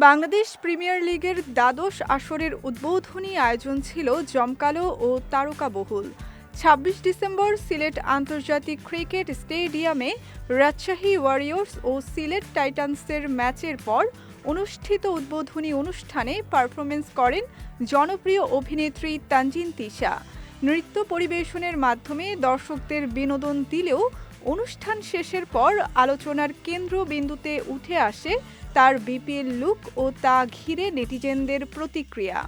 Bangladesh premier লিগের দ্বাদশ আসরের উদ্বোধনী আয়োজন ছিল জমকালো ও তারকাবহুল। ২৬ ডিসেম্বর সিলেট আন্তর্জাতিক ক্রিকেট স্টেডিয়ামে রাজশাহী ওয়ারিয়র্স ও সিলেট টাইটান্সের ম্যাচের পর অনুষ্ঠিত উদ্বোধনী অনুষ্ঠানে পারফরমেন্স করেন জনপ্রিয় অভিনেত্রী তানজিন তিশা। নৃত্য পরিবেশনের মাধ্যমে দর্শকদের বিনোদন দিলেও অনুষ্ঠান শেষের পর আলোচনার কেন্দ্রবিন্দুতে উঠে আসে তার বিপিএল লুক ও তা ঘিরে নেটিজেনদের প্রতিক্রিয়া।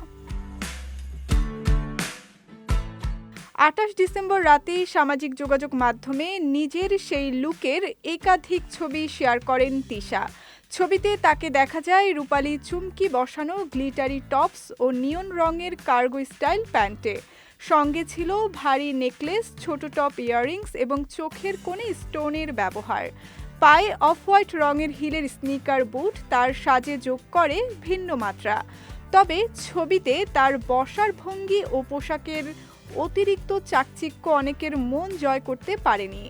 ২৮ ডিসেম্বর রাতেই সামাজিক যোগাযোগ মাধ্যমে নিজের সেই লুকের একাধিক ছবি শেয়ার করেন তিশা। ছবিতে তাকে দেখা যায় রূপালি চুমকি বসানো গ্লিটারি টপস ও নিয়ন রঙের কার্গো স্টাইল প্যান্টে। সঙ্গে ছিল ভারী নেকলেস, ছোট টপ ইয়াররিংস এবং চোখের কোণে স্টোনের ব্যবহার। পায়ে অফ হোয়াইট রঙের হিলের স্নিকার বুট তার সাজে যোগ করে ভিন্ন মাত্রা। তবে ছবিতে তার বসার ভঙ্গি ও পোশাকের অতিরিক্ত চাকচিক্য অনেকের মন জয় করতে পারেনি।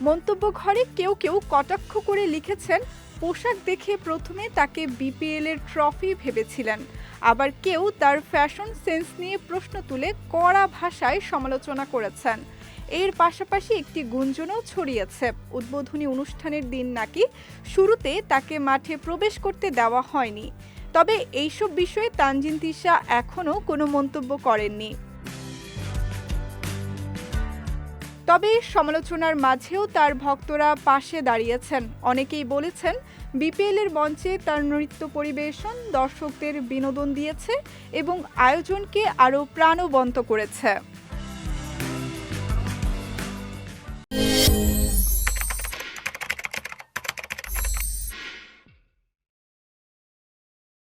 মন্তব্য ঘরে কেউ কেউ কটাক্ষ করে লিখেছেন, পোশাক দেখে প্রথমে তাকে বিপিএল-এর ট্রফি ভেবেছিলেন। আবার কেউ তার ফ্যাশন সেন্স নিয়ে প্রশ্ন তুলে কড়া ভাষায় সমালোচনা করেছেন। এর পাশাপাশি একটি গুঞ্জনও ছড়িয়েছে, উদ্বোধনী অনুষ্ঠানের দিন নাকি শুরুতে তাকে মাঠে প্রবেশ করতে দেওয়া হয়নি। তবে এইসব বিষয়ে তানজিন তিশা এখনও কোনো মন্তব্য করেননি। তবে সমালোচনার মাঝেও তার ভক্তরা পাশে দাঁড়িয়েছেন। অনেকেই বলেছেন, বিপিএল-এর মঞ্চে তার নৃত্য পরিবেশন দর্শকদের বিনোদন দিয়েছে এবং আয়োজনকে আরও প্রাণবন্ত করেছে।